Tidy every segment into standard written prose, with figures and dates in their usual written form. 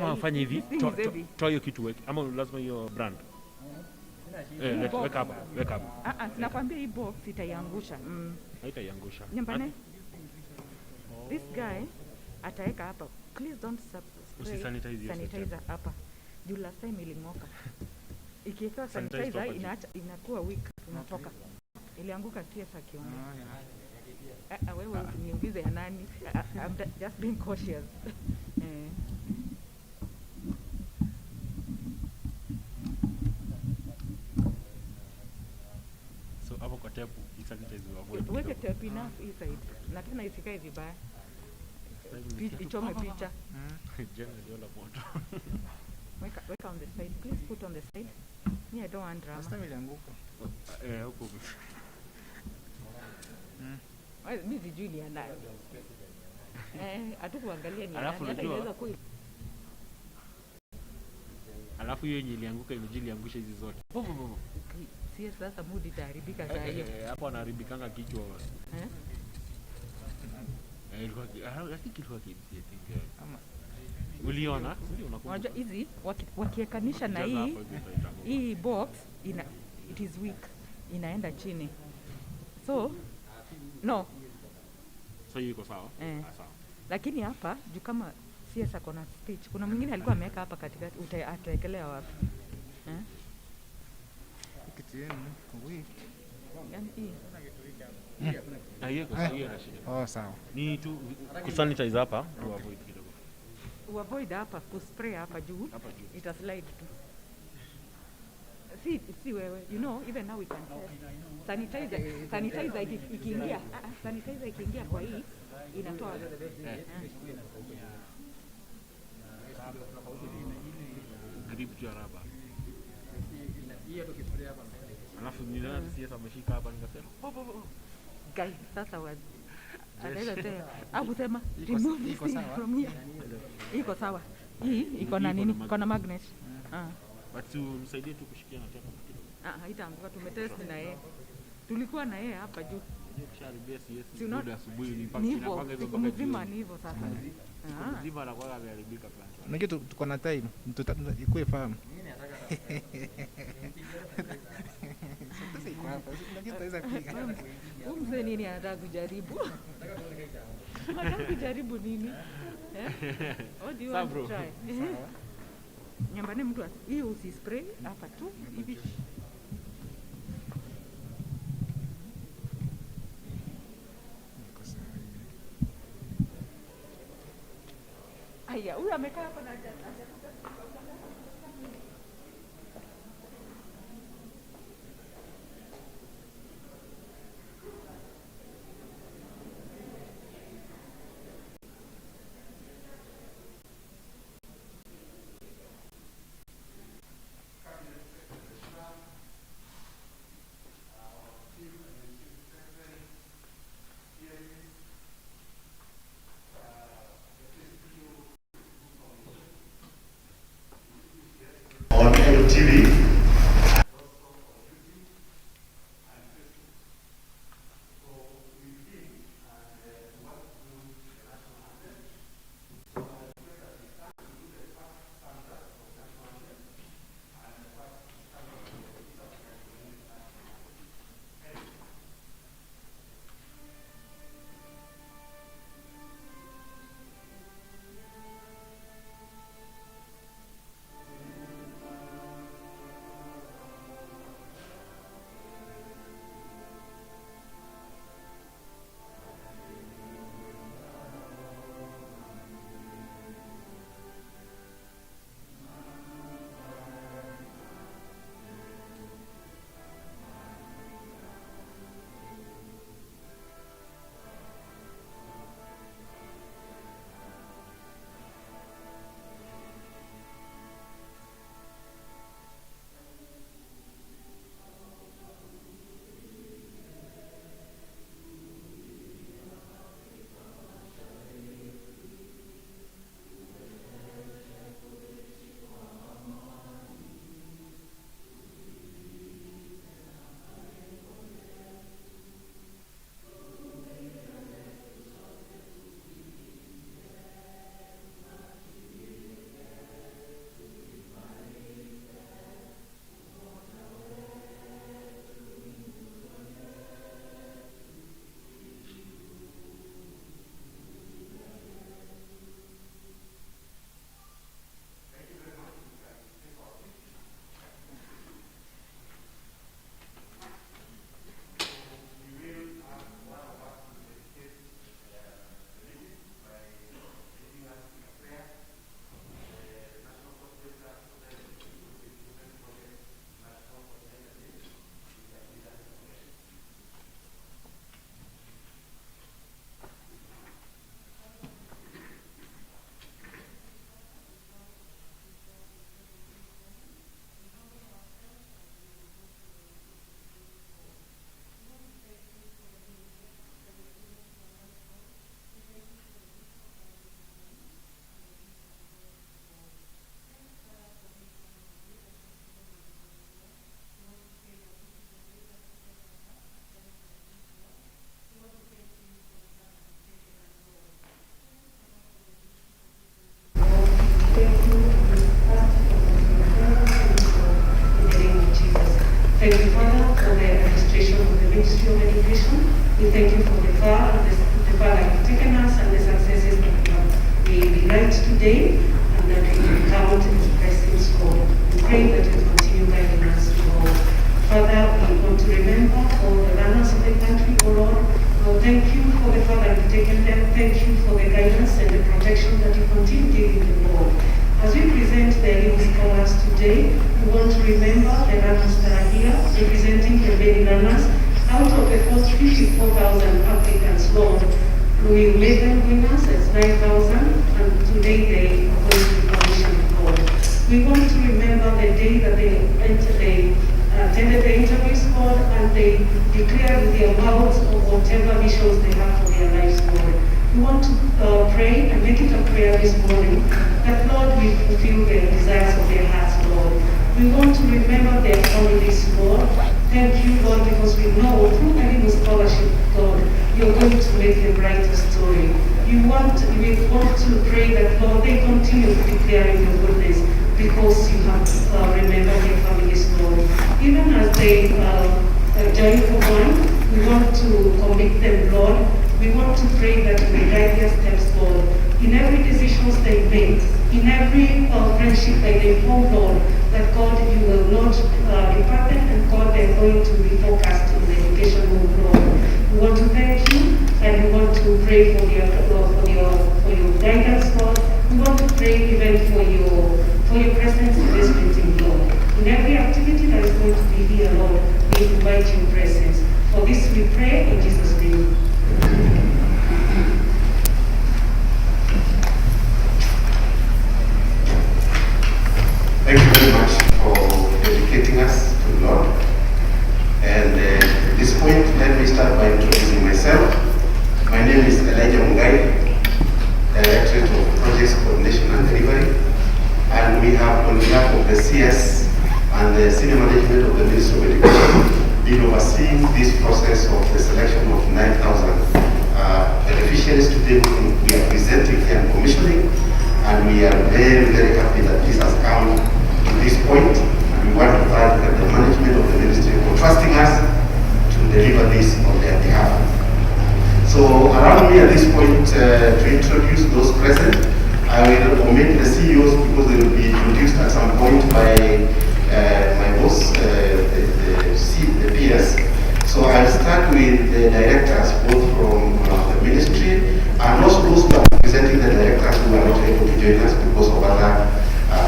ama wafanye hivi, toa hiyo kitu weke, ama lazima hiyo brand. Weka hapa. Nakwambia hii box itaiangusha. Haitaiangusha. Nyambane. This guy ataweka hapa. Please don't spray sanitizer hapa. Juu last time iling'oka. Ikiweka sanitizer inakuwa weak, inatoka. Ilianguka TS akiona. Wewe usiniulize ya nani. I'm just being cautious. So hapo kwa tape isanitize avoid. Weke tape enough inside. Na tena isikae vibaya. Ichome picha. Jana ndio moto. Weka on the side. Please put on the side. I don't want drama. Sasa ilianguka. Huko. Mimi sijui ni nani. Hatukuangalia ni nani. Hata inaweza kuwa. Alafu hiyo yenye ilianguka iliangusha hizi zote. Si sasa mood itaharibika saa hiyo. Hapo anaharibikanga kichwa. Ilikuwa uliona? Unajua hizi wakiekanisha na hii box it is weak. Inaenda chini. So hiyo iko sawa? Sawa. Lakini hapa juu kama CS akona speech, kuna mwingine alikuwa ameweka hapa katikati, ataekelea wapi? Yaani hii. Sawa. Ni tu kusanitize hapa, tu avoid kidogo. Avoid hapa, kuspray hapa juu. Ita slide tu. Si wewe, even now we can test. Sanitizer ikiingia, sanitizer ikiingia kwa hii inatoa. Karibu tu raba. Alafu nilala CS ameshika hapa nikasema guys, sasa anaweza tena au sema remove iko sawa from here. Iko sawa. Hii iko na nini? Iko na magnet. But msaidie tu kushikia na tena kidogo. Haitaanguka, tumetest na yeye. Tulikuwa na yeye hapa juu. Kisharibia CS muda asubuhi nipaka hivyo mzima ni hivyo sasa. Mzima na kwa ameharibika plan. Unajua tuko na time, ikuwe fahamu. Sasa iko hapa. Unajua tutaweza piga. Mzee nini anataka kujaribu? Anataka kujaribu nini? What do you want to try? Nyambane mtu hiyo usispray hapa tu hivi. Aya, huyu amekaa hapa na 54,000 applicants, Lord. We made them winners as 9,000, and today they are going to be commissioned, Lord. We want to remember the day that they attended the interviews, Lord, and they declared with their mouths of whatever visions they have for their lives, Lord. We want to pray and make it a prayer this morning that, Lord, we fulfill the desires of their hearts, Lord. We want to remember their families, Lord. Thank you, Lord, because we know through Elimu scholarship, God, you're going to make a brighter story. We want to pray that, Lord, they continue declaring your goodness because you have remembered their families, Lord. Even as they join Cohort, we want to commit them, Lord. We want to pray that you may guide their steps, Lord. In every decisions they make, in every friendship that they form, Lord, that God, you will not depart them, and God, they're going to be focused in the education move, Lord. We want to thank you, and we want to pray for your guidance, Lord. We want to pray even for your presence in this meeting, Lord. In every activity that is going to be here, Lord, we invite your presence. For this we pray in Jesus' name. Thank you very much for dedicating us to the Lord. And at this point, let me start by introducing myself. My name is Elimu, Directorate of Projects Coordination and Delivery. And we have, on behalf of the CS and the Senior Management of the Ministry of Education, been overseeing this process of the selection of 9,000 beneficiaries today whom we are presenting here and commissioning. And we are very, very happy that this has come to this point. We want to thank the management of the ministry for trusting us to deliver this on their behalf. So around me at this point, to introduce those present, I will omit the CEOs because they will be introduced at some point by my boss, the PS. So I'll start with the directors, both from the ministry and also those who are representing the directors who are not able to join us because of other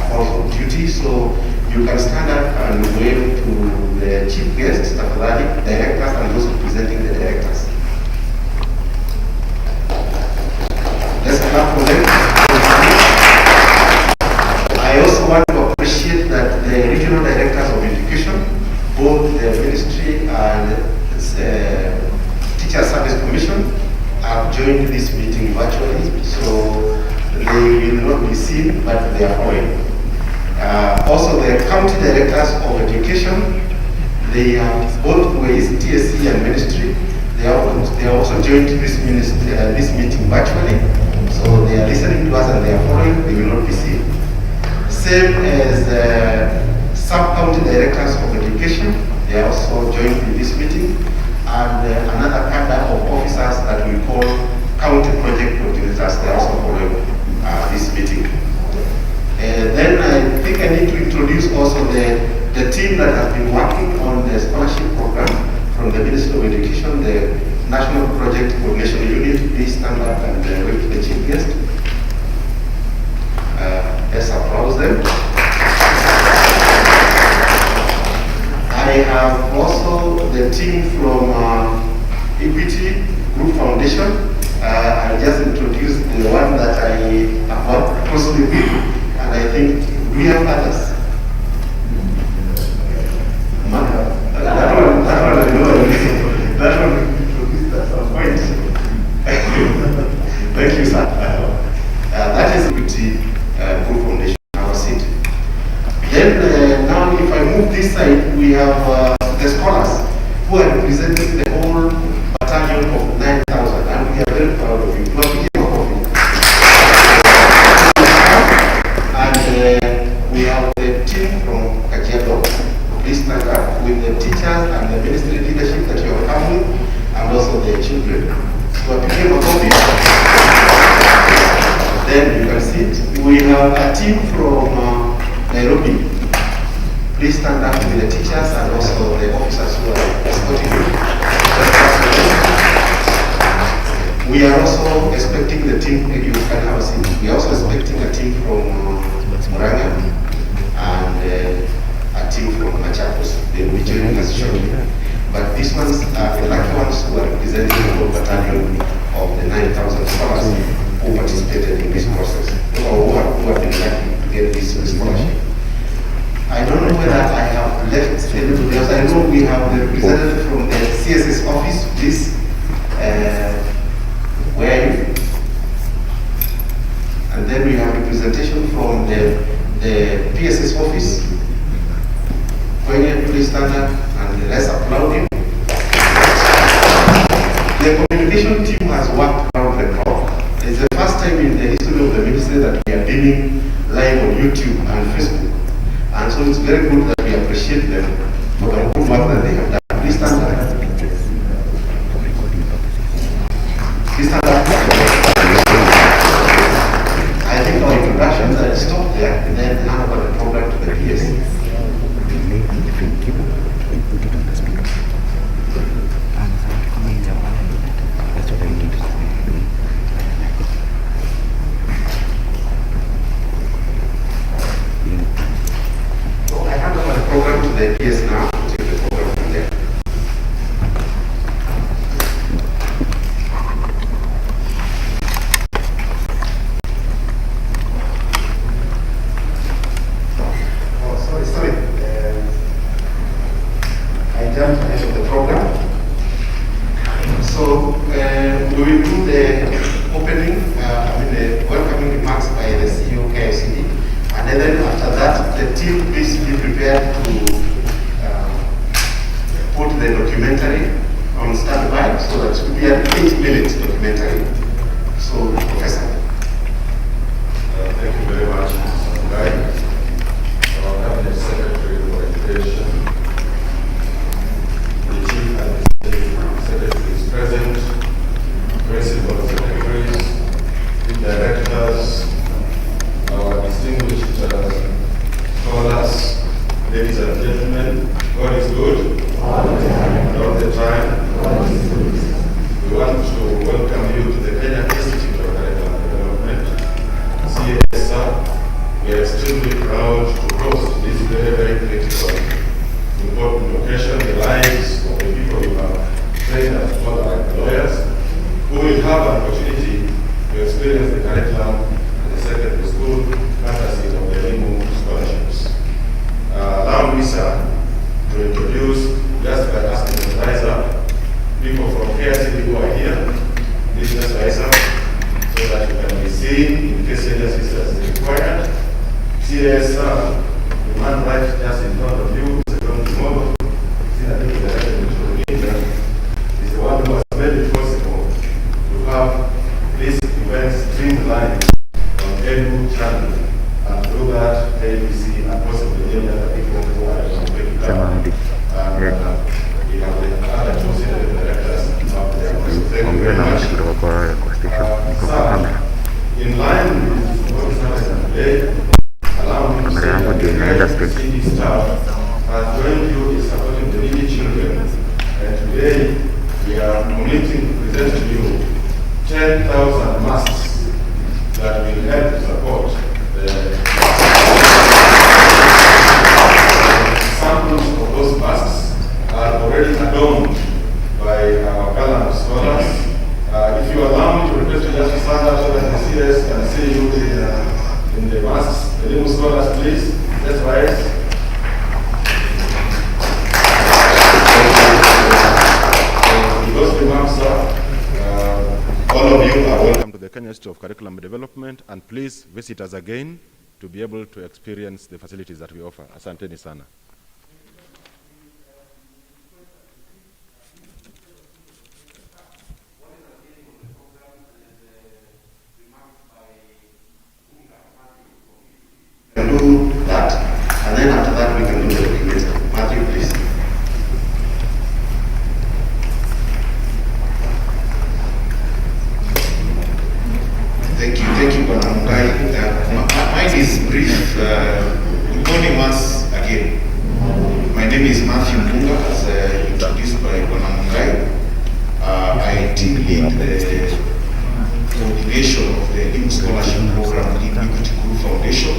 calls of duty. So you can stand up and wave to the chief guests, directors, and those representing the directors. Let's clap for them. I also want to appreciate that the regional directors of education, both the ministry and Teacher Service Commission, have joined this meeting virtually, so they will not be seen, but they are following. Also, the county directors of education, they have both ways, TSC and ministry, they are also joined this meeting virtually, so they are listening to us and they are following, they will not be seen. Same as sub-county directors of education, they are also joined in this meeting, and another cadre of officers that we call county project coordinators, they are also following this meeting. Then I think I need to introduce also the team that has been working on the scholarship program from the Ministry of Education, the National Project Coordination Unit. Please stand up and wave to the chief guest. Let's applaud them. I have also the team from Equity Group Foundation. I just introduced the one that I have worked closely with, and I think we have others. That one introduced at some point. Thank you, sir. That is Equity Group Foundation, our seat. Then now if I move this side, we have the scholars who are representing the whole battalion of 9,000, and we are very proud of you. And we have the team from Kajiado. Please stand up with the teachers and the ministry leadership that you have come with, and also the children. So at the end of office, then you can sit. We have a team from Nairobi. Please stand up with the teachers and also the officers who are escorting you. We are also expecting the team, you can have a seat. We are also expecting a team from Muranga and a team from Machakos. They will be joining us shortly. But this these ones are the lucky ones who are representing the whole battalion of the 9,000 scholars who participated in this process, or who have been lucky to get this scholarship. I don't know whether I have left anybody else. I know we have the representative from the CSS office, please. Where are you? And then we have representation from the PSS office. When you please stand up and let's applaud him. The communication team has worked around the clock. It's the first time in the history of the ministry that we are beaming live on YouTube and Facebook. And so it's very good that we appreciate them for the good work that they have done. Please stand up. Please stand up. I think our introductions are stopped there and then hand over the program to the PS. The PS now to take the program from there. Oh, sorry. I jumped ahead of the program. So we will do the opening, the welcoming remarks by the CEO KICD. And then after that, the team please be prepared to put the documentary on standby, so that it will be an 8-minute documentary. So, Professor. Thank you very much, Mr. Guy, our Cabinet Secretary for Education, the Chief Administrative Secretary is present, Principal Secretaries, the Directors, our distinguished scholars, ladies and gentlemen. God is good. All the time. We want to welcome you to the Kenya Institute of Curriculum Development, CSR. We are extremely proud to host this very, very critical, important location, the lives of the people who have trained as scholars and lawyers, who will have an opportunity to experience the curriculum at the secondary school, courtesy of the Elimu scholarships. Allow me, sir, to introduce, just by asking the advisor, people from KICD who are here, business advisor, so that you can be seen in case any assistance is required. CSR, the man right just in front of you, is a young model. Is the one who has made it possible to have this event streamlined on Elimu channel, and through that, ABC and possibly any other people who are making it we have the other two senior directors up there. Thank you very much. In line with what is happening today, allow me to say that the CD staff has joined you in supporting the needy children, and today we are committing to present to you 10,000 masks that will help to support the samples of those masks are already adorned by our gallant scholars. If you allow me to request you just to stand up so that the CS can see you in the masks. The new scholars, please, let's rise. With those remarks, sir, all of you are welcome to the Kenya Institute of Curriculum Development, and please visit us again to be able to experience the facilities that we offer. Asanteni sana. Do that, and then after that we can do the documentary. Matthew, please. Thank you, Bwana Mungai. Mine is brief. Good morning once again. My name is Matthew Munga, as introduced by Bwana Mungai. I team lead the coordination of the Elimu Scholarship Program in Equity Group Foundation.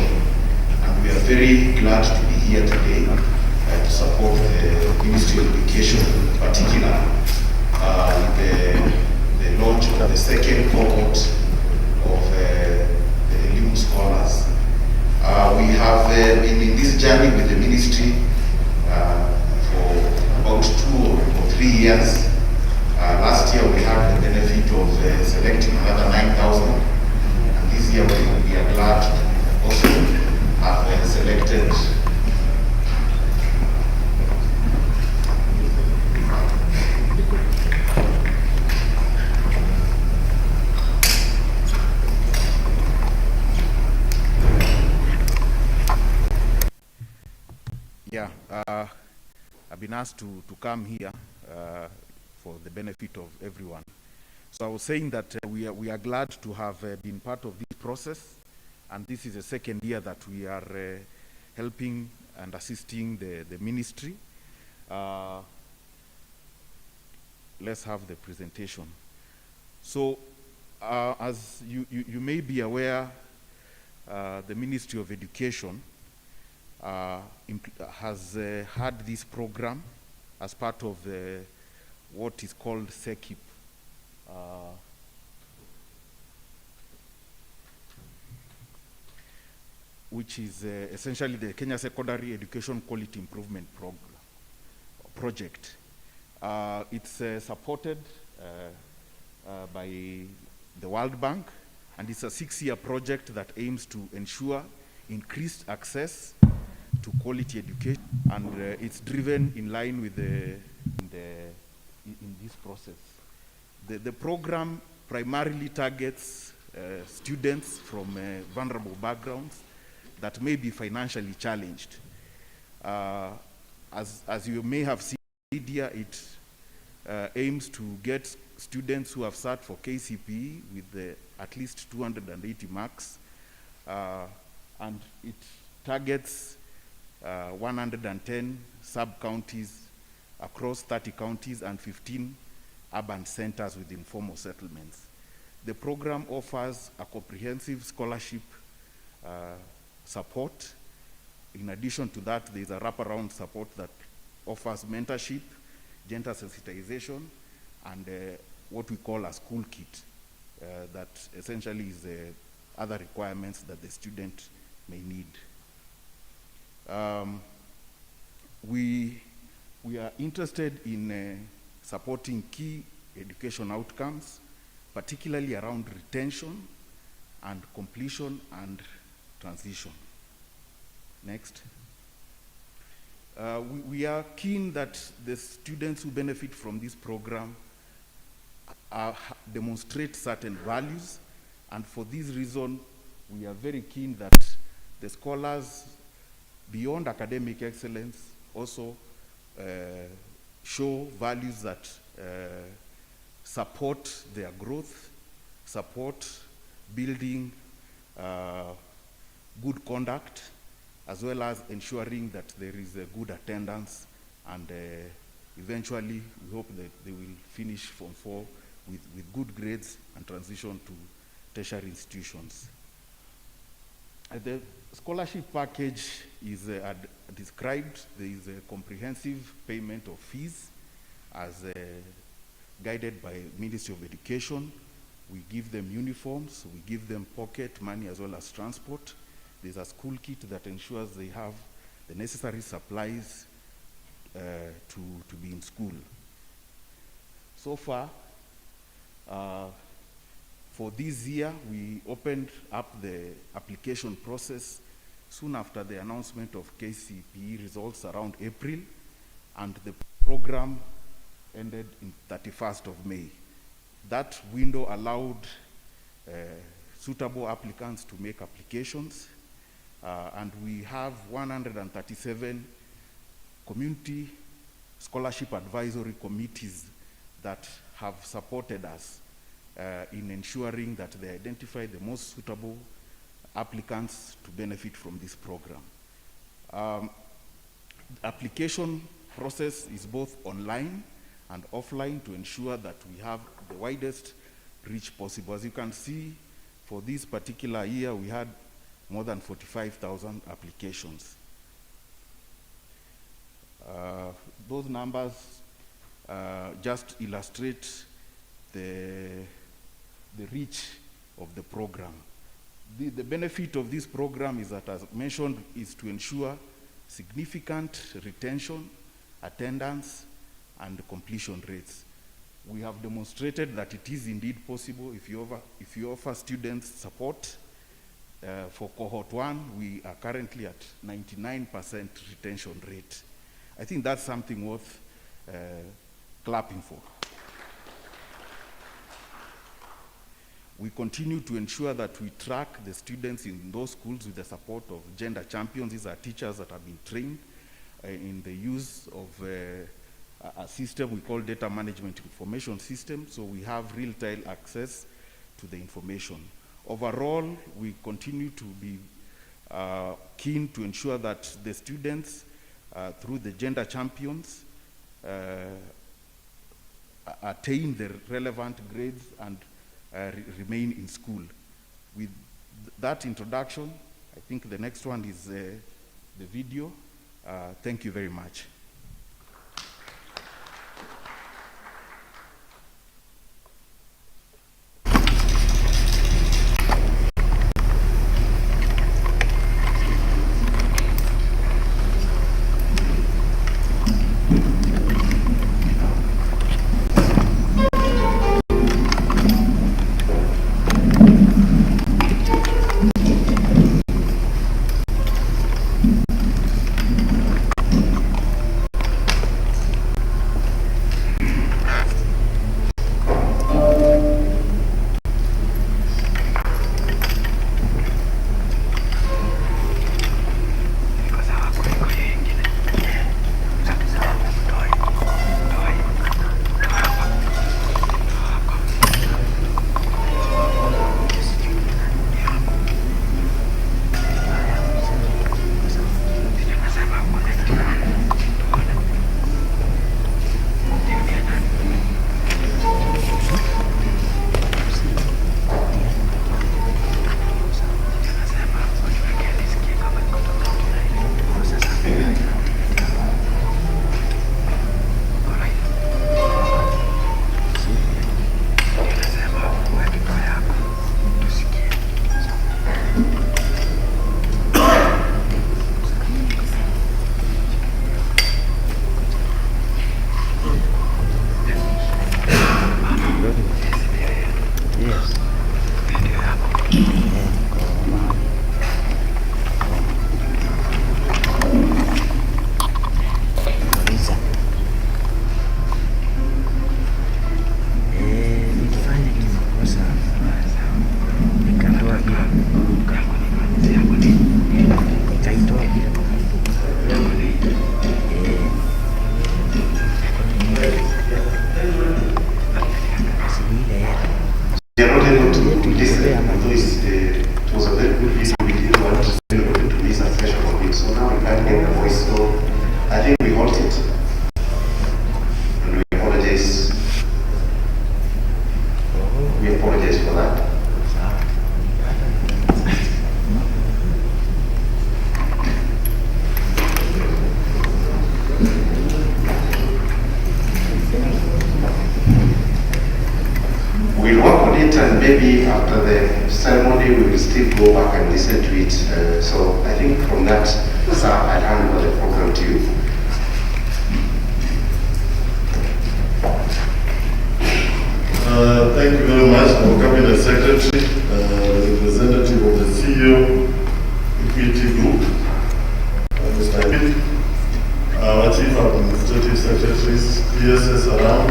We are very glad to be here today to support the Ministry of Education, in particular with the launch of the second cohort of the Elimu scholars. We have been in this journey with the ministry for about 2 or 3 years. Last year we had the benefit of selecting another 9,000, and this year we are glad to also have selected I've been asked to come here for the benefit of everyone. So I was saying that we are glad to have been part of this process, and this is the second year that we are helping and assisting the ministry. Let's have the presentation. So as you may be aware, the Ministry of Education has had this program as part of what is called SEQIP. Which is essentially the Kenya Secondary Education Quality Improvement Project. It's supported by the World Bank, and it's a 6-year project that aims to ensure increased access to quality education, and it's driven in line with in this process. The program primarily targets students from vulnerable backgrounds that may be financially challenged. As you may have seen in the media, it aims to get students who have sat for KCPE with at least 280 marks, and it targets 110 sub-counties across 30 counties and 15 urban centers with informal settlements. The program offers a comprehensive scholarship support. In addition to that, there is a wraparound support that offers mentorship, gender sensitization, and what we call a school kit that essentially is other requirements that the student may need. We are interested in supporting key education outcomes, particularly around retention and completion and transition. Next. We are keen that the students who benefit from this program demonstrate certain values, and for this reason, we are very keen that the scholars, beyond academic excellence, also show values that support their growth, support building good conduct, as well as ensuring that there is a good attendance, and eventually we hope that they will finish Form 4 with good grades and transition to tertiary institutions. The scholarship package is described. There is a comprehensive payment of fees as guided by Ministry of Education. We give them uniforms, we give them pocket money as well as transport. There's a school kit that ensures they have the necessary supplies to be in school. So far, for this year, we opened up the application process soon after the announcement of KCPE results around April, and the program ended in 31st of May. That window allowed suitable applicants to make applications, and we have 137 community scholarship advisory committees that have supported us in ensuring that they identify the most suitable applicants to benefit from this program. Application process is both online and offline to ensure that we have the widest reach possible. As you can see, for this particular year, we had more than 45,000 applications. Those numbers just illustrate the reach of the program. The benefit of this program is that, as mentioned, is to ensure significant retention, attendance, and completion rates. We have demonstrated that it is indeed possible if you offer students support. For Cohort 1, we are currently at 99% retention rate. I think that's something worth clapping for. We continue to ensure that we track the students in those schools with the support of gender champions. These are teachers that have been trained in the use of a system we call data management information system, so we have real-time access to the information. Overall, we continue to be keen to ensure that the students, through the gender champions, attain the relevant grades and remain in school. With that introduction, I think the next one is the video. Thank you very much. And maybe after the ceremony we will still go back and listen to it. So I think from that, sir, I'll hand over the program to you. Thank you very much for Cabinet Secretary, representative of the CEO Equity Group, Mr. Abid, our Chief Administrative Secretaries, PSS around,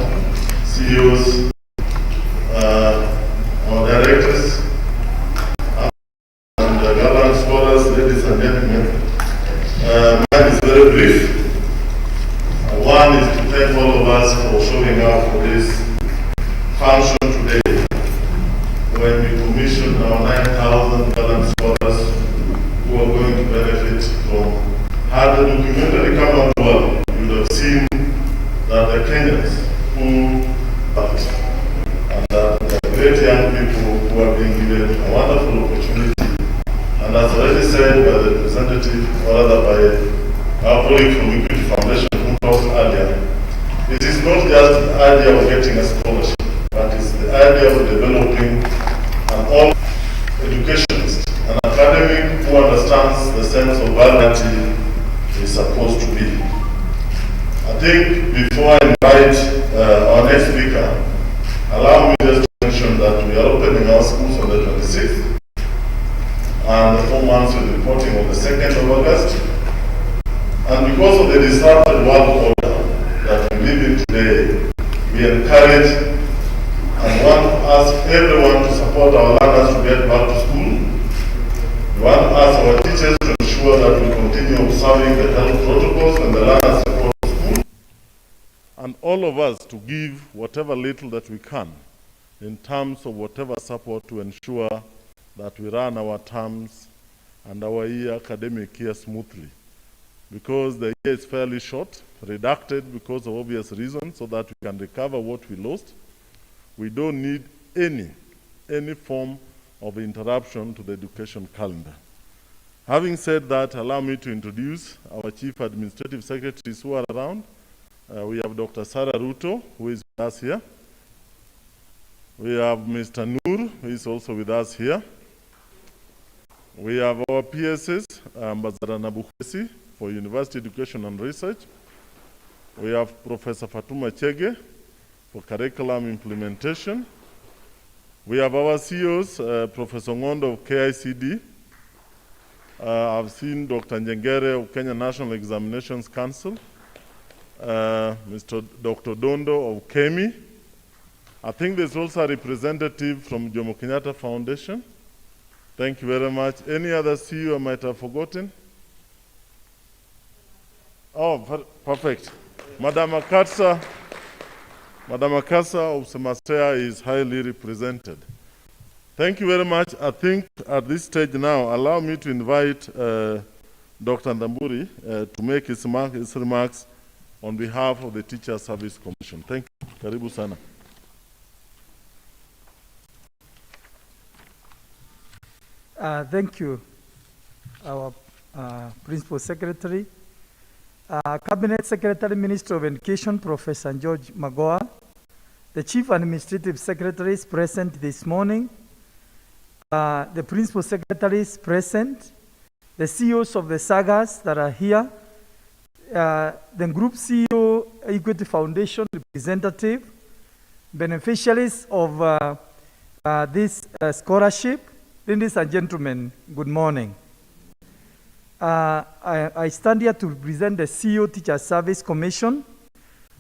CEOs, our directors, and government scholars, ladies and gentlemen. Mine is very brief. One is to thank all of us for showing up for this function today, when we commissioned our 9,000 talent scholars who are going to benefit from. Had the documentary come out well, you would have seen that the Kenyans who participate, and that the great young people who are being given a wonderful opportunity, and as already said by the representative, or rather by our colleague from Equity Foundation, whom discussed earlier, it is not just the idea of getting a scholarship, but it's the idea of developing an all-educationist, an academic who understands the sense of validity is supposed to be. I think before I invite our next speaker, allow me just to mention that we are opening our schools on the 26th, and the 4 months with reporting on the 2nd of August. And because of the disrupted world order that we live in today, we encourage and want to ask everyone to support our learners to get back to school. We want to ask our teachers to ensure that we continue observing the health protocols and the learners support school. And all of us to give whatever little that we can in terms of whatever support to ensure that we run our terms and our academic year smoothly. Because the year is fairly short, reducted because of obvious reasons, so that we can recover what we lost. We don't need any form of interruption to the education calendar. Having said that, allow me to introduce our chief administrative secretaries who are around. We have Dr. Sarah Ruto, who is with us here. We have Mr. Noor, who is also with us here. We have our PSS, Ambassador Nabukwesi, for University Education and Research. We have Professor Fatuma Chege for Curriculum Implementation. We have our CEOs, Professor Ngondo of KICD. I've seen Dr. Njengere of Kenya National Examinations Council. Dr. Dondo of KEMI. I think there's also a representative from Jomo Kenyatta Foundation. Thank you very much. Any other CEO I might have forgotten? Oh, perfect. Madam Akatsa of Semastea is highly represented. Thank you very much. I think at this stage now, allow me to invite Dr. Ndamburi to make his remarks on behalf of the Teacher Service Commission. Thank you. Karibu sana. Thank you, our Principal Secretary. Cabinet Secretary, Minister of Education, Professor George Magoa, the Chief Administrative Secretaries present this morning, the Principal Secretaries present, the CEOs of the sagas that are here, the Group CEO, Equity Foundation representative, beneficiaries of this scholarship. Ladies and gentlemen, good morning. I stand here to represent the CEO Teacher Service Commission.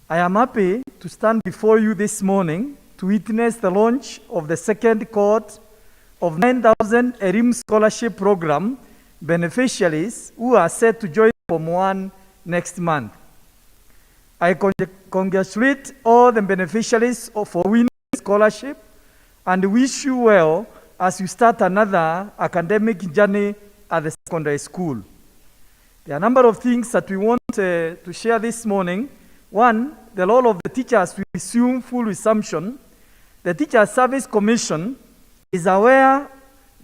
I am happy to stand before you this morning to witness the launch of the second cohort of 9,000 Elimu Scholarship Program beneficiaries who are set to join Form 1 next month. I congratulate all the beneficiaries for winning the scholarship and wish you well as you start another academic journey at the secondary school. There are a number of things that we want to share this morning. One, the role of the teachers will resume full resumption. The Teacher Service Commission is aware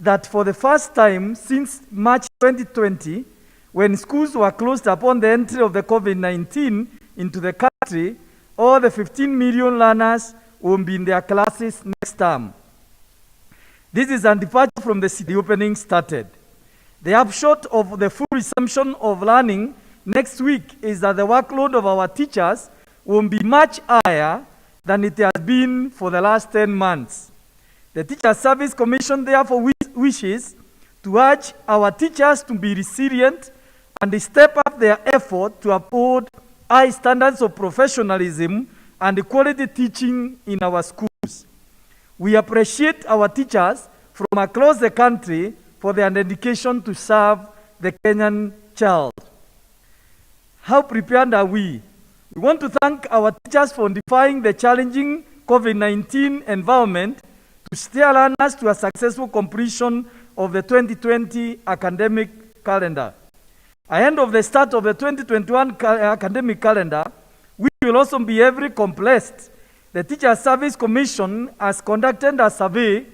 that for the first time since March 2020, when schools were closed upon the entry of the COVID-19 into the country, all the 15 million learners will be in their classes next term. This is a departure from the opening started. The upshot of the full resumption of learning next week is that the workload of our teachers will be much higher than it has been for the last 10 months. The Teacher Service Commission therefore wishes to urge our teachers to be resilient and step up their effort to uphold high standards of professionalism and quality teaching in our schools. We appreciate our teachers from across the country for their dedication to serve the Kenyan child. How prepared are we? We want to thank our teachers for defying the challenging COVID-19 environment to steer learners to a successful completion of the 2020 academic calendar. Ahead of the start of the 2021 academic calendar, which will also be heavily compressed, the Teacher Service Commission has conducted a survey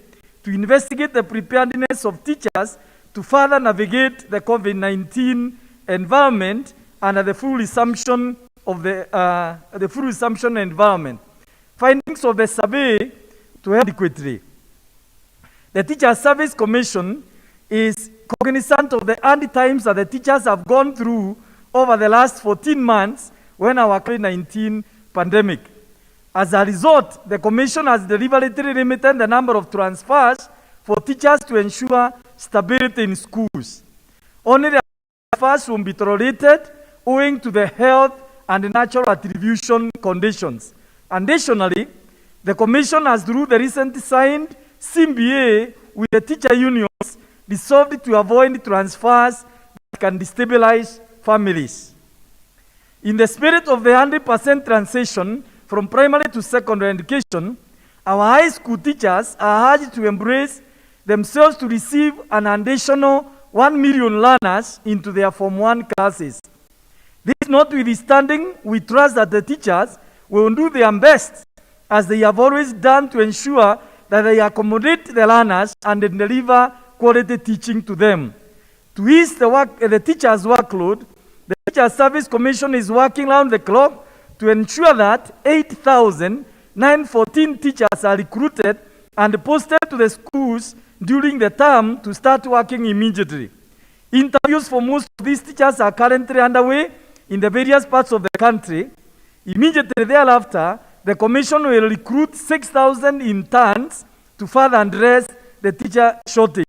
to investigate the preparedness of teachers to further navigate the COVID-19 environment under the full resumption of the full resumption environment. Findings of the survey to adequately. The Teacher Service Commission is cognizant of the hard times that the teachers have gone through over the last 14 months when our COVID-19 pandemic. As a result, the Commission has deliberately limited the number of transfers for teachers to ensure stability in schools. Only the transfers will be tolerated owing to the health and natural attribution conditions. Additionally, the Commission has, through the recently signed CBA with the teacher unions, resolved to avoid transfers that can destabilize families. In the spirit of the 100% transition from primary to secondary education, our high school teachers are urged to embrace themselves to receive an additional 1 million learners into their Form 1 classes. This notwithstanding, we trust that the teachers will do their best, as they have always done, to ensure that they accommodate the learners and deliver quality teaching to them. To ease the teachers' workload, the Teacher Service Commission is working round the clock to ensure that 8,914 teachers are recruited and posted to the schools during the term to start working immediately. Interviews for most of these teachers are currently underway in the various parts of the country. Immediately thereafter, the Commission will recruit 6,000 interns to further address the teacher shortage.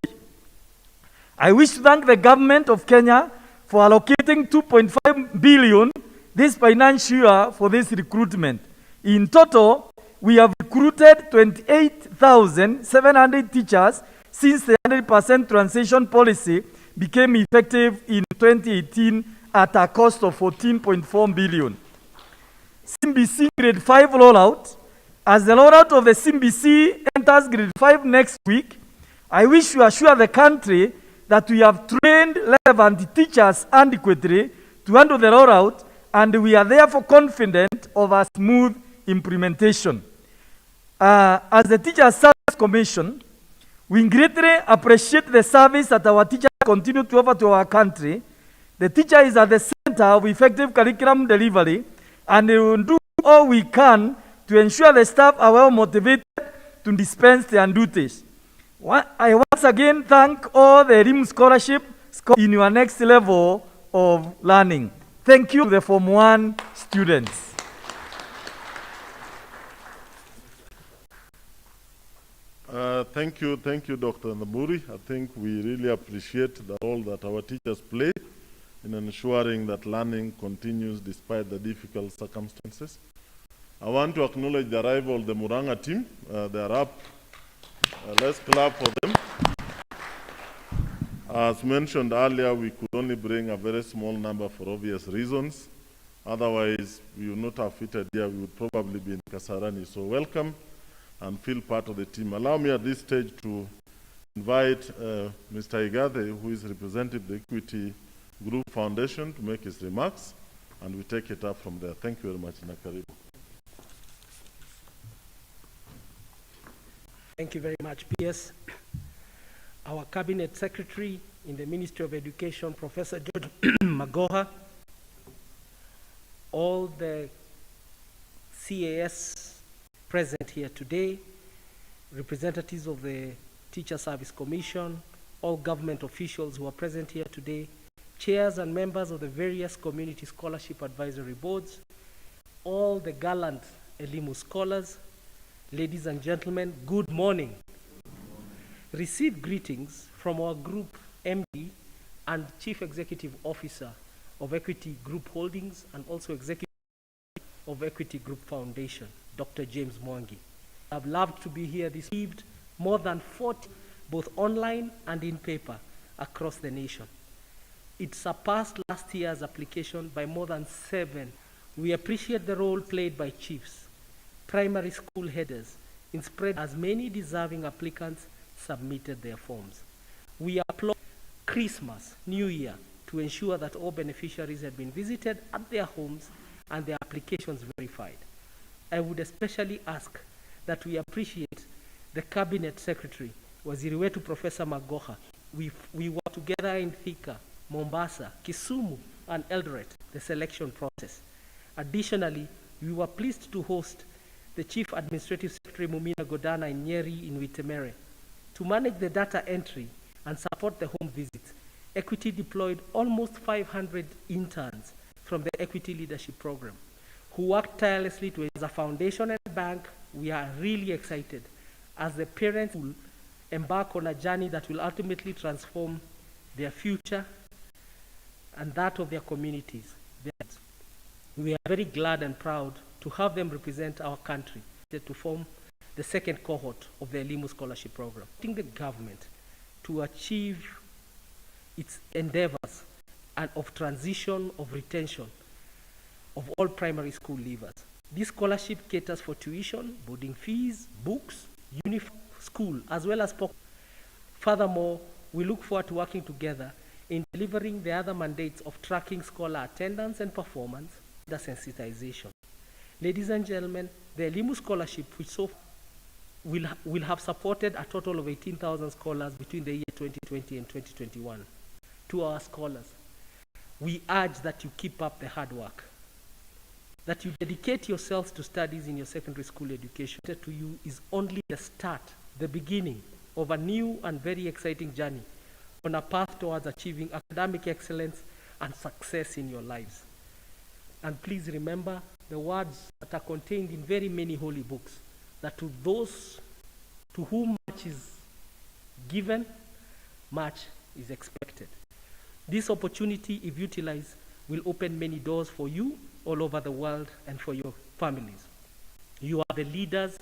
I wish to thank the government of Kenya for allocating 2.5 billion this financial year for this recruitment. In total, we have recruited 28,700 teachers since the 100% transition policy became effective in 2018 at a cost of 14.4 billion. CBC Grade 5 rollout. As the rollout of the CBC enters Grade 5 next week, I wish to assure the country that we have trained relevant teachers adequately to handle the rollout, and we are therefore confident of a smooth implementation. As the Teacher Service Commission, we greatly appreciate the service that our teachers continue to offer to our country. The teacher is at the center of effective curriculum delivery, and we will do all we can to ensure the staff are well motivated to dispense their duties. I once again thank all the Elimu scholarship in your next level of learning. Thank you to the Form 1 students. Thank you, Dr. Namuri. I think we really appreciate the role that our teachers play in ensuring that learning continues despite the difficult circumstances. I want to acknowledge the arrival of the Muranga team. They are up. Let's clap for them. As mentioned earlier, we could only bring a very small number for obvious reasons. Otherwise, we would not have fitted here. We would probably be in Kasarani. So welcome and feel part of the team. Allow me at this stage to invite Mr. Igathe, who is representing the Equity Group Foundation, to make his remarks, and we take it up from there. Thank you very much, Nakaribu. Thank you very much, PS. Our Cabinet Secretary in the Ministry of Education, Professor George Magoha, all the CAS present here today, representatives of the Teacher Service Commission, all government officials who are present here today, chairs and members of the various community scholarship advisory boards, all the gallant Elimu scholars, ladies and gentlemen, good morning. Receive greetings from our group MD and Chief Executive Officer of Equity Group Holdings and also Executive of Equity Group Foundation, Dr. James Mwangi. I've loved to be here this evening, more than 40, both online and in paper, across the nation. It surpassed last year's application by more than 7. We appreciate the role played by chiefs, primary school headers, in spread as many deserving applicants submitted their forms. We applaud Christmas, New Year, to ensure that all beneficiaries have been visited at their homes and their applications verified. I would especially ask that we appreciate the Cabinet Secretary, Waziri wetu Professor Magoha. We were together in Thika, Mombasa, Kisumu, and Eldoret, the selection process. Additionally, we were pleased to host the Chief Administrative Secretary Mumina Godana in Nyeri in Witemere. To manage the data entry and support the home visits, Equity deployed almost 500 interns from the Equity Leadership Program, who worked tirelessly to, as a foundation and bank. We are really excited as the parents will embark on a journey that will ultimately transform their future and that of their communities. We are very glad and proud to have them represent our country to form the second cohort of the Elimu Scholarship Program, supporting the government to achieve its endeavors and of transition, of retention of all primary school leavers. This scholarship caters for tuition, boarding fees, books, uniform, school, as well as pocket. Furthermore, we look forward to working together in delivering the other mandates of tracking scholar attendance and performance, the sensitization. Ladies and gentlemen, the Elimu Scholarship, which will have supported a total of 18,000 scholars between the year 2020 and 2021. To our scholars, we urge that you keep up the hard work, that you dedicate yourselves to studies in your secondary school education. To you is only the start, the beginning of a new and very exciting journey on a path towards achieving academic excellence and success in your lives. And please remember the words that are contained in very many holy books, that to those to whom much is given, much is expected. This opportunity, if utilized, will open many doors for you all over the world and for your families. You are the leaders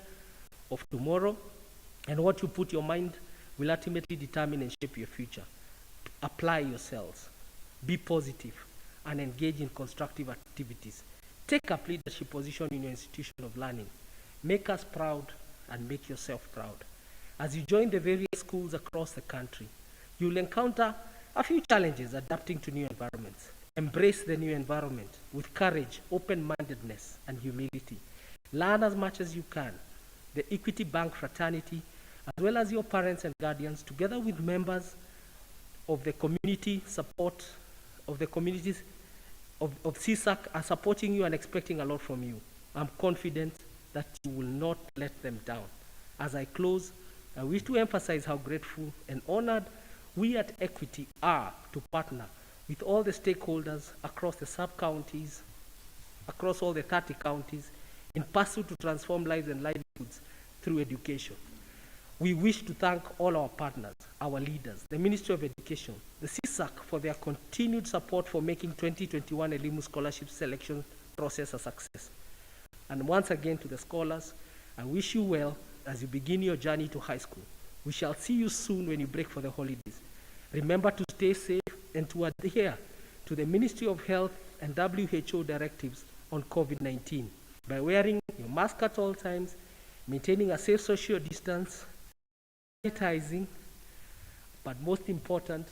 of tomorrow, and what you put your mind will ultimately determine and shape your future. Apply yourselves, be positive, and engage in constructive activities. Take up leadership position in your institution of learning. Make us proud and make yourself proud. As you join the various schools across the country, you'll encounter a few challenges adapting to new environments. Embrace the new environment with courage, open-mindedness, and humility. Learn as much as you can. The Equity Bank fraternity, as well as your parents and guardians, together with members of the community support, of the communities of CSAC, are supporting you and expecting a lot from you. I'm confident that you will not let them down. As I close, I wish to emphasize how grateful and honored we at Equity are to partner with all the stakeholders across the sub-counties, across all the 30 counties, in pursuit to transform lives and livelihoods through education. We wish to thank all our partners, our leaders, the Ministry of Education, the CSAC for their continued support for making 2021 Elimu Scholarship selection process a success. And once again to the scholars, I wish you well as you begin your journey to high school. We shall see you soon when you break for the holidays. Remember to stay safe and to adhere to the Ministry of Health and WHO directives on COVID-19 by wearing your mask at all times, maintaining a safe social distance, sanitizing, but most important,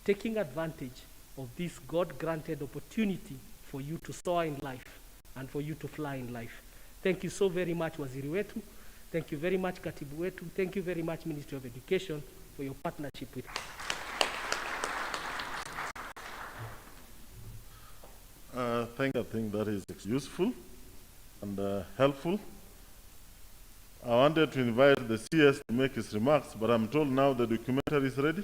taking advantage of this God-granted opportunity for you to soar in life and for you to fly in life. Thank you so very much, Waziri wetu. Thank you very much, Katibu wetu. Thank you very much, Ministry of Education, for your partnership with us. I think that is useful and helpful. I wanted to invite the CS to make his remarks, but I'm told now the documentary is ready.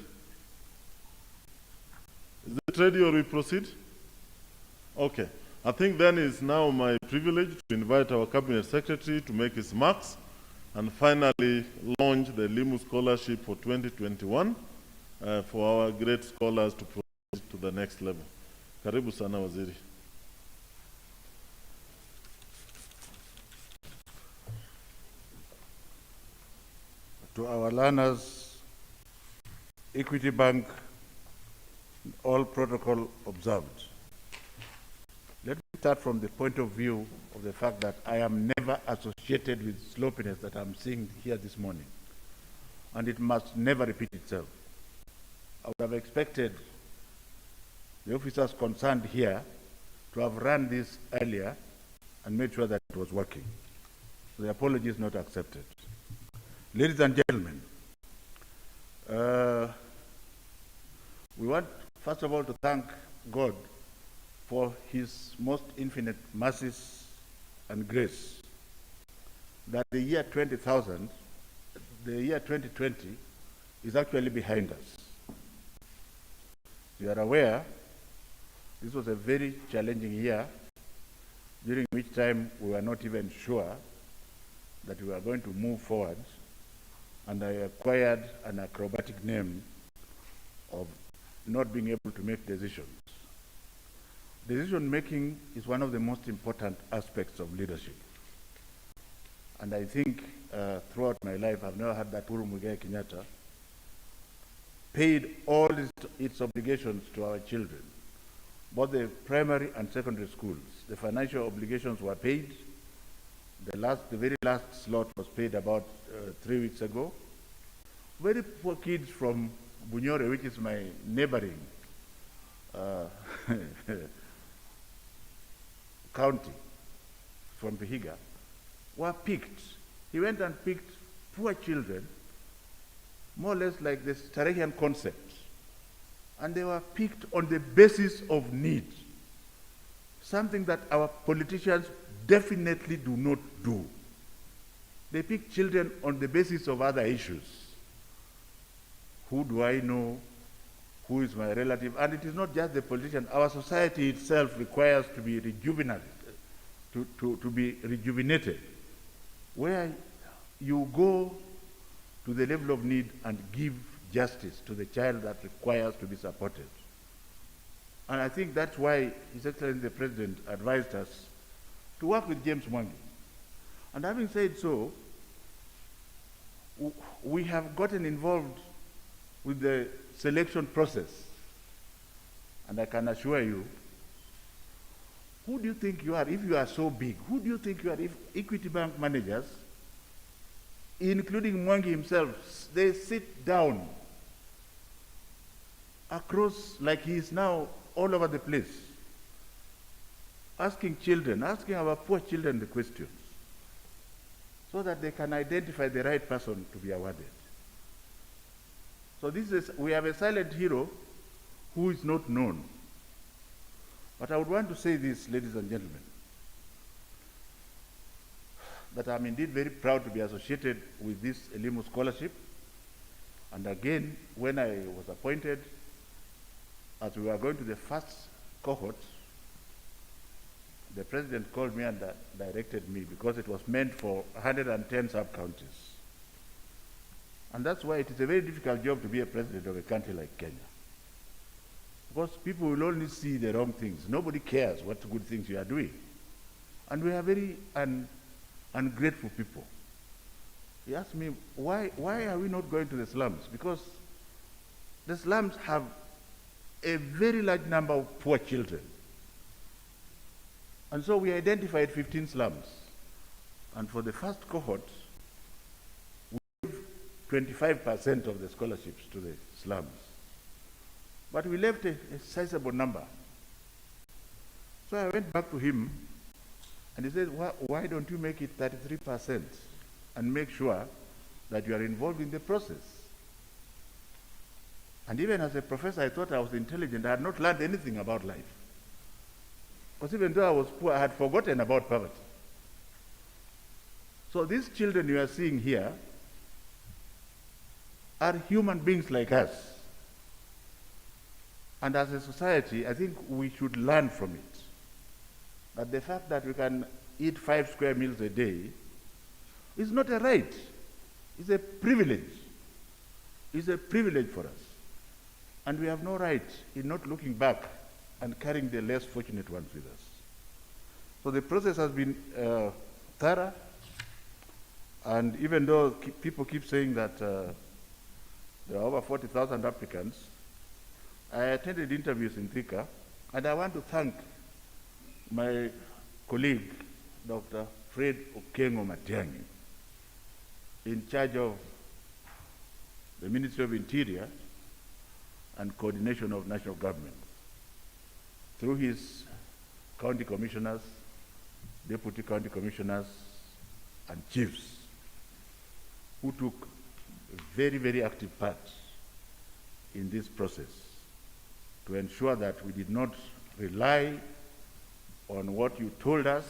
Is it ready or we proceed? Okay. I think then it's now my privilege to invite our Cabinet Secretary to make his remarks and finally launch the Elimu Scholarship for 2021 for our great scholars to proceed to the next level. Karibu sana Waziri. To our learners, Equity Bank, all protocol observed. Let me start from the point of view of the fact that I am never associated with sloppiness that I'm seeing here this morning, and it must never repeat itself. I would have expected the officers concerned here to have run this earlier and made sure that it was working. The apology is not accepted. Ladies and gentlemen, we want, first of all, to thank God for his most infinite mercies and grace, that the year 2020 is actually behind us. You are aware, this was a very challenging year, during which time we were not even sure that we were going to move forward, and I acquired an acrobatic name of not being able to make decisions. Decision making is one of the most important aspects of leadership. And I think throughout my life, I've never had that Uhuru Muigai Kenyatta paid all its obligations to our children, both the primary and secondary schools. The financial obligations were paid. The very last slot was paid about 3 weeks ago. Very poor kids from Bunyore, which is my neighboring county from Vihiga, were picked. He went and picked poor children, more or less like this Tarahian concept. And they were picked on the basis of need, something that our politicians definitely do not do. They pick children on the basis of other issues. Who do I know? Who is my relative? And it is not just the politician. Our society itself requires to be rejuvenated, to be rejuvenated, where you go to the level of need and give justice to the child that requires to be supported. And I think that's why His Excellency the President advised us to work with James Mwangi. And having said so, we have gotten involved with the selection process. And I can assure you, who do you think you are if you are so big? Who do you think you are if Equity Bank managers, including Mwangi himself, they sit down across, like he is now all over the place, asking our poor children the questions, so that they can identify the right person to be awarded. So we have a silent hero who is not known. But I would want to say this, ladies and gentlemen, that I'm indeed very proud to be associated with this Elimu scholarship. And again, when I was appointed, as we were going to the first cohort, the president called me and directed me, because it was meant for 110 sub-counties. And that's why it is a very difficult job to be a president of a country like Kenya. Because people will only see the wrong things. Nobody cares what good things you are doing. And we are very ungrateful people. He asked me, why are we not going to the slums? Because the slums have a very large number of poor children. And so we identified 15 slums. And for the first cohort, we gave 25% of the scholarships to the slums. But we left a sizable number. So I went back to him, and he said, why don't you make it 33% and make sure that you are involved in the process? And even as a professor, I thought I was intelligent. I had not learned anything about life. Because even though I was poor, I had forgotten about poverty. So these children you are seeing here are human beings like us. And as a society, I think we should learn from it. That the fact that we can eat 5 square meals a day is not a right. It's a privilege. It's a privilege for us. And we have no right in not looking back and carrying the less fortunate ones with us. So the process has been thorough. And even though people keep saying that there are over 40,000 applicants, I attended interviews in Thika, and I want to thank my colleague, Dr. Fred Okengo Matiang'i, in charge of the Ministry of Interior and Coordination of National Government, through his county commissioners, deputy county commissioners, and chiefs, who took a very, very active part in this process to ensure that we did not rely on what you told us,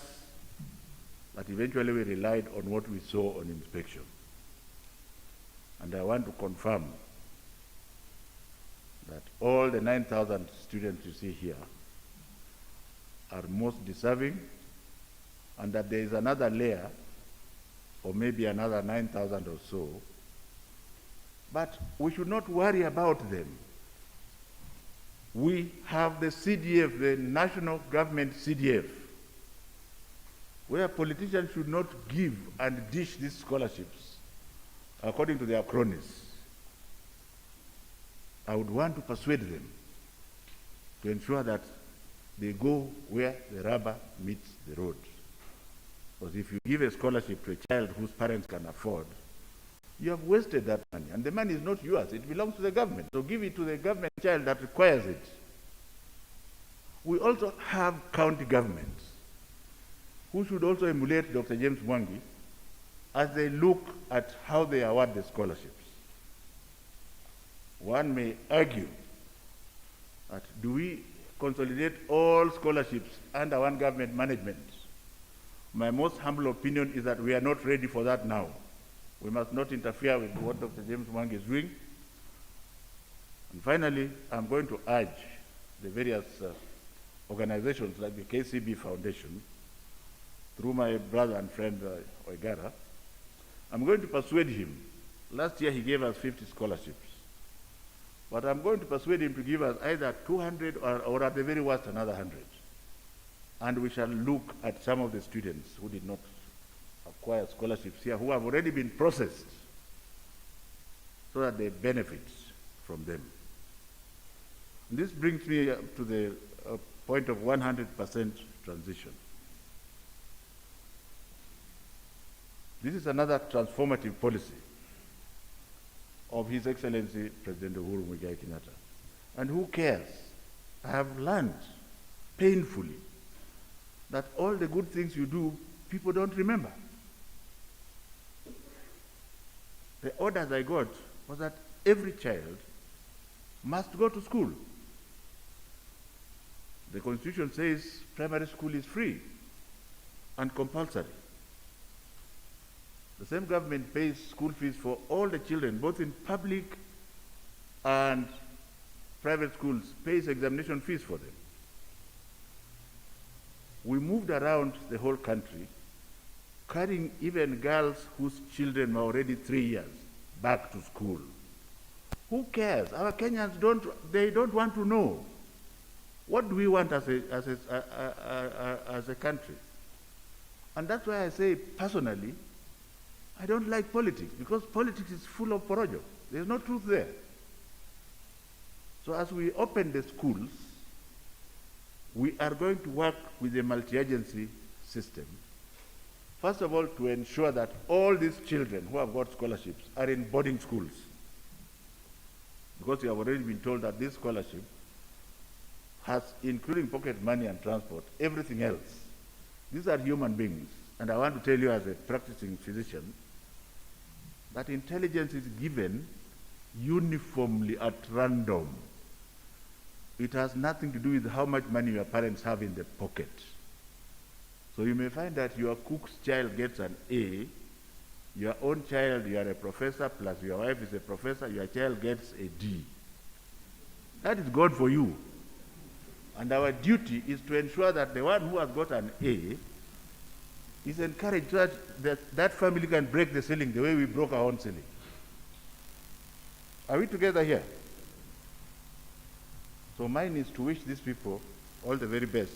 but eventually we relied on what we saw on inspection. And I want to confirm that all the 9,000 students you see here are most deserving, and that there is another layer, or maybe another 9,000 or so, but we should not worry about them. We have the CDF, the national government CDF, where politicians should not give and dish these scholarships according to their cronies. I would want to persuade them to ensure that they go where the rubber meets the road. Because if you give a scholarship to a child whose parents can afford, you have wasted that money. And the money is not yours, it belongs to the government. So give it to the government child that requires it. We also have county governments who should also emulate Dr. James Mwangi as they look at how they award the scholarships. One may argue that do we consolidate all scholarships under one government management? My most humble opinion is that we are not ready for that now. We must not interfere with what Dr. James Mwangi is doing. And finally, I'm going to urge the various organizations like the KCB Foundation, through my brother and friend Oigara, I'm going to persuade him. Last year he gave us 50 scholarships. But I'm going to persuade him to give us either 200 or at the very worst another 100. And we shall look at some of the students who did not acquire scholarships here, who have already been processed, so that they benefit from them. And this brings me to the point of 100% transition. This is another transformative policy of His Excellency President Uhuru Muigai Kenyatta. And who cares? I have learned painfully that all the good things you do, people don't remember. The orders I got was that every child must go to school. The Constitution says primary school is free and compulsory. The same government pays school fees for all the children, both in public and private schools, pays examination fees for them. We moved around the whole country, carrying even girls whose children were already 3 years back to school. Who cares? Our Kenyans don't want to know. What do we want as a country? And that's why I say, personally, I don't like politics, because politics is full of porojo. There's no truth there. So as we open the schools, we are going to work with a multi-agency system. First of all, to ensure that all these children who have got scholarships are in boarding schools. Because we have already been told that this scholarship has, including pocket money and transport, everything else. These are human beings. And I want to tell you as a practicing physician that intelligence is given uniformly at random. It has nothing to do with how much money your parents have in the pocket. So you may find that your cook's child gets an A, your own child, you are a professor, plus your wife is a professor, your child gets a D. That is God for you. And our duty is to ensure that the one who has got an A is encouraged so that family can break the ceiling the way we broke our own ceiling. Are we together here? So mine is to wish these people all the very best.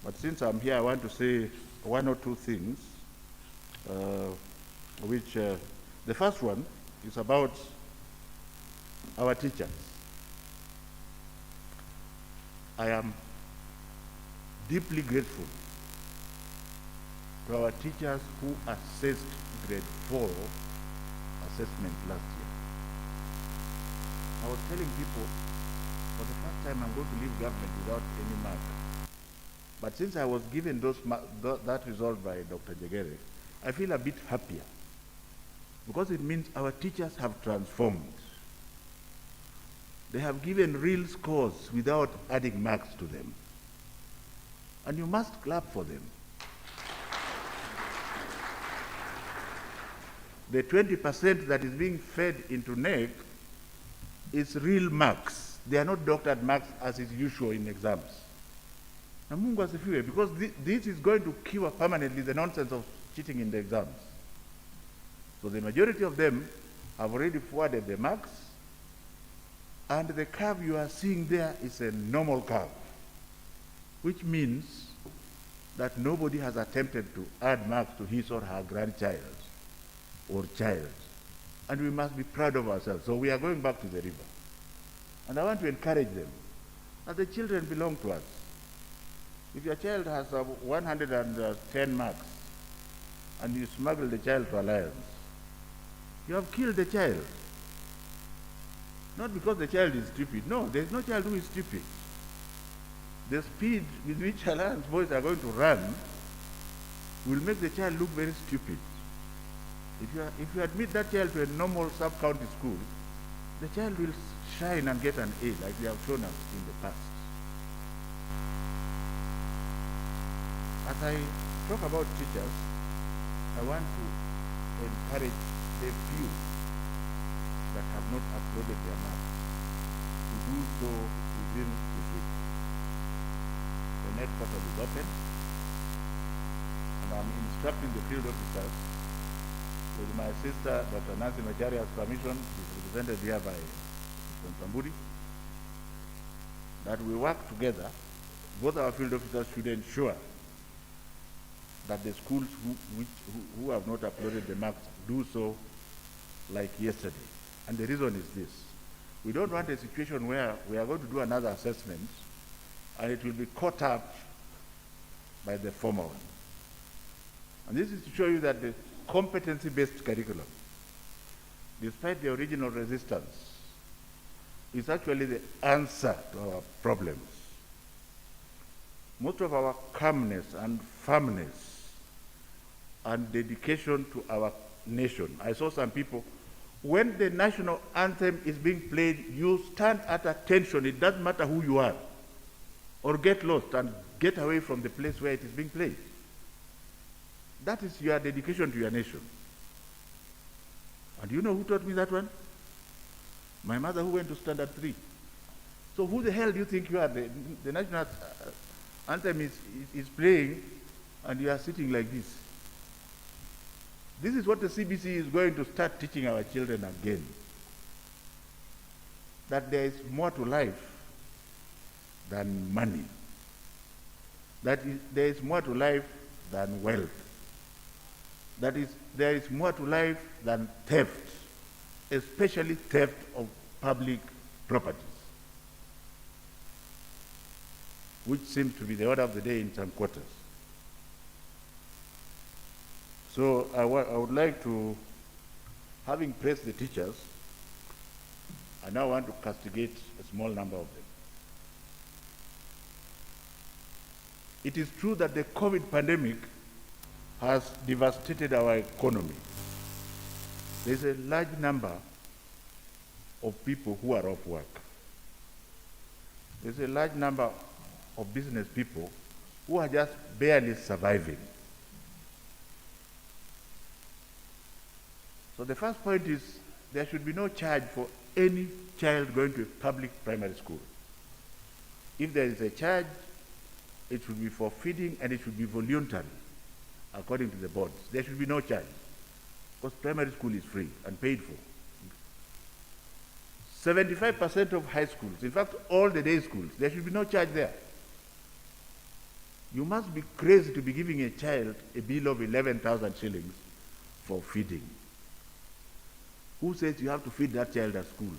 But since I'm here, I want to say one or two things, the first one is about our teachers. I am deeply grateful to our teachers who assessed grade 4 assessment last year. I was telling people, for the first time I'm going to leave government without any mark. But since I was given that result by Dr. Jegere, I feel a bit happier, because it means our teachers have transformed. They have given real scores without adding marks to them. And you must clap for them. The 20% that is being fed into NEC is real marks. They are not doctored marks as is usual in exams. Na Mungu asifiwe, because this is going to cure permanently the nonsense of cheating in the exams. So the majority of them have already forwarded the marks, and the curve you are seeing there is a normal curve, which means that nobody has attempted to add marks to his or her grandchild or child. And we must be proud of ourselves. So we are going back to the river. And I want to encourage them that the children belong to us. If your child has 110 marks and you smuggle the child to Alliance, you have killed the child. Not because the child is stupid. No, there is no child who is stupid. The speed with which Alliance boys are going to run will make the child look very stupid. If you admit that child to a normal sub-county school, the child will shine and get an A, like we have shown us in the past. As I talk about teachers, I want to encourage the few that have not uploaded their marks to do so within this week. The net portal is open, and I'm instructing the field officers, with my sister, Dr. Nancy Majaria's permission, is represented here by Mr. Tamburi, that we work together. Both our field officers should ensure that the schools who have not uploaded the marks do so like yesterday. And the reason is this. We don't want a situation where we are going to do another assessment and it will be caught up by the former one. And this is to show you that the competency-based curriculum, despite the original resistance, is actually the answer to our problems. Most of our calmness and firmness and dedication to our nation. I saw some people, when the national anthem is being played, you stand at attention. It doesn't matter who you are. Or get lost and get away from the place where it is being played. That is your dedication to your nation. And you know who taught me that one? My mother, who went to Standard 3. So who the hell do you think you are? The national anthem is playing and you are sitting like this. This is what the CBC is going to start teaching our children again. That there is more to life than money. That there is more to life than wealth. That is, there is more to life than theft, especially theft of public properties, which seems to be the order of the day in some quarters. So I would like to, having praised the teachers, I now want to castigate a small number of them. It is true that the COVID pandemic has devastated our economy. There's a large number of people who are off work. There's a large number of business people who are just barely surviving. So the first point is there should be no charge for any child going to a public primary school. If there is a charge, it should be for feeding and it should be voluntary, according to the boards. There should be no charge, because primary school is free and paid for. 75% of high schools, in fact, all the day schools, there should be no charge there. You must be crazy to be giving a child a bill of 11,000 shillings for feeding. Who says you have to feed that child at school?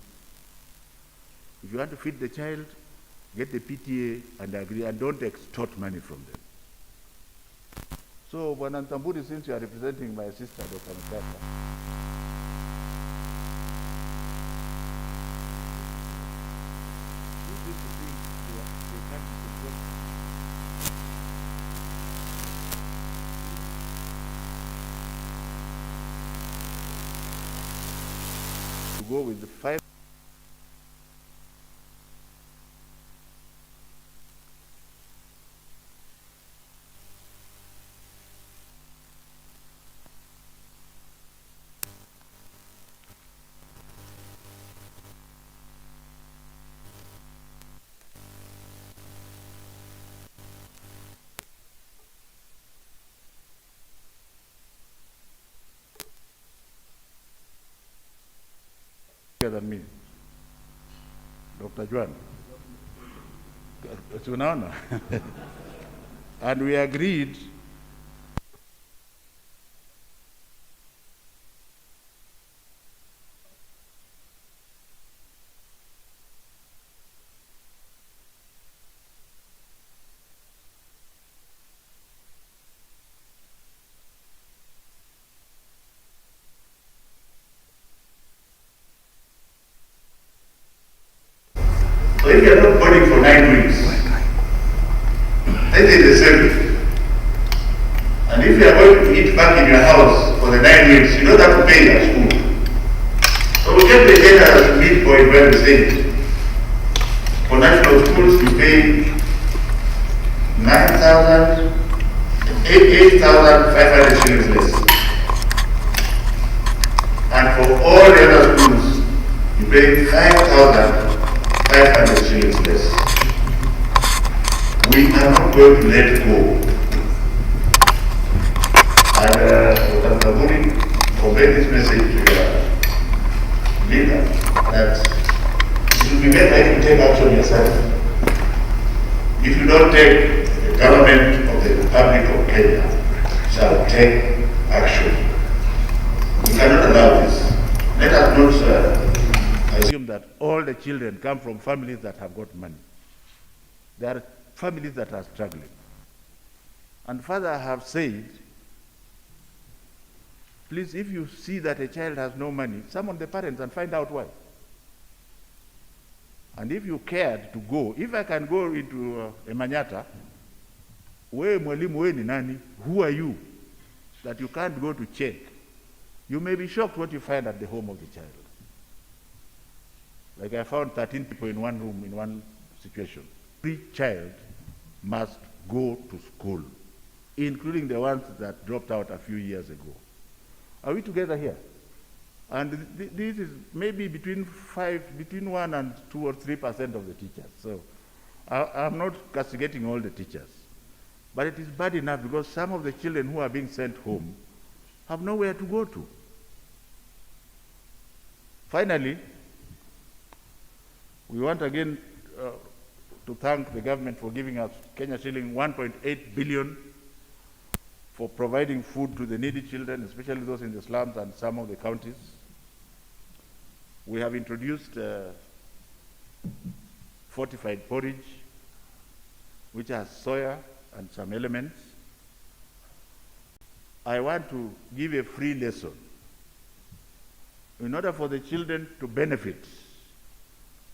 If you want to feed the child, get the PTA and agree, and don't extort money from them. So, Bwanantamburi, since you are representing my sister, Dr. Mkata, you seem to think you can't to go with the 5. younger than me. Dr. Juan. Tunaona. And we agreed So if you are not boarding for 9 weeks, that is the same. And if you are going to eat back in your house for the 9 weeks, you don't have to pay your school. So we get the general midpoint where we say, for national schools you pay 8,500 shillings less. And for all the other schools, you pay 5,500 shillings less. We are not going to let go. And Dr. Kaburi, convey this message to your leader that it will be better if you take action yourself. If you don't take, the government of the Republic of Kenya shall take action. We cannot allow this. Let us not assume that all the children come from families that have got money. There are families that are struggling. And further, I have said, please, if you see that a child has no money, summon the parents and find out why. And if you cared to go, if I can go into Emanyata, we mwalimu we ni nani? Who are you that you can't go to check? You may be shocked what you find at the home of the child. Like I found 13 people in one room in one situation. Every child must go to school, including the ones that dropped out a few years ago. Are we together here? And this is maybe between 1 and 2 or 3% of the teachers. So I'm not castigating all the teachers. But it is bad enough because some of the children who are being sent home have nowhere to go to. Finally, we want again to thank the government for giving us Kenya shilling 1.8 billion for providing food to the needy children, especially those in the slums and some of the counties. We have introduced fortified porridge, which has soya and some elements. I want to give a free lesson. In order for the children to benefit,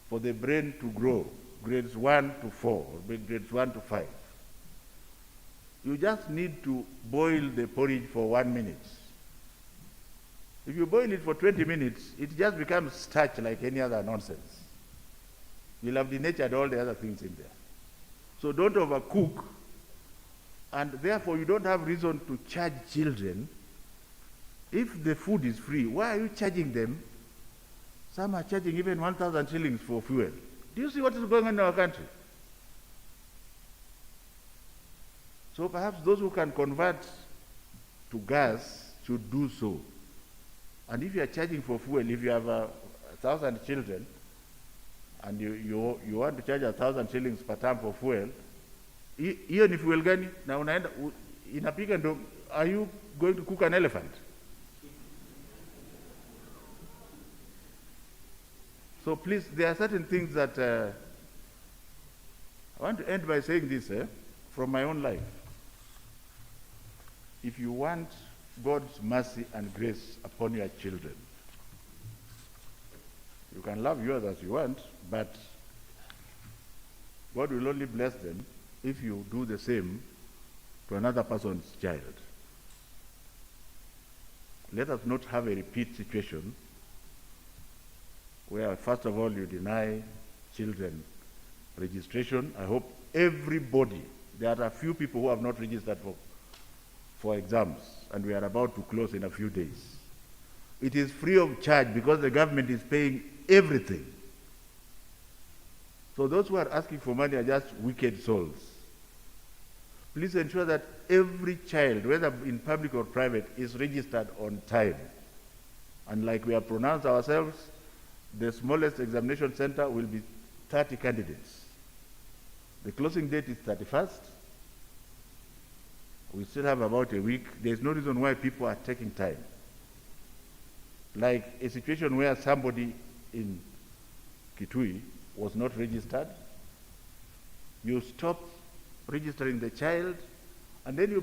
for the brain to grow, grades 1 to 4, or grades 1 to 5, you just need to boil the porridge for 1 minute. If you boil it for 20 minutes, it just becomes starch like any other nonsense. You'll have denatured all the other things in there. So don't overcook, and therefore you don't have reason to charge children. If the food is free, why are you charging them? Some are charging even 1,000 shillings for fuel. Do you see what is going on in our country? So perhaps those who can convert to gas should do so. And if you are charging for fuel, if you have 1,000 children, and you want to charge 1,000 shillings per term for fuel, hiyo ni fuel gani? Na unaenda inapika ndo, are you going to cook an elephant? So please, there are certain things that I want to end by saying this from my own life. If you want God's mercy and grace upon your children, you can love yours as you want, but God will only bless them if you do the same to another person's child. Let us not have a repeat situation where, first of all, you deny children registration. I hope everybody, there are a few people who have not registered for exams, and we are about to close in a few days. It is free of charge because the government is paying everything. So those who are asking for money are just wicked souls. Please ensure that every child, whether in public or private, is registered on time. And like we have pronounced ourselves, the smallest examination center will be 30 candidates. The closing date is 31st. We still have about a week. There's no reason why people are taking time. Like a situation where somebody in Kitui was not registered, you stop registering the child, and then you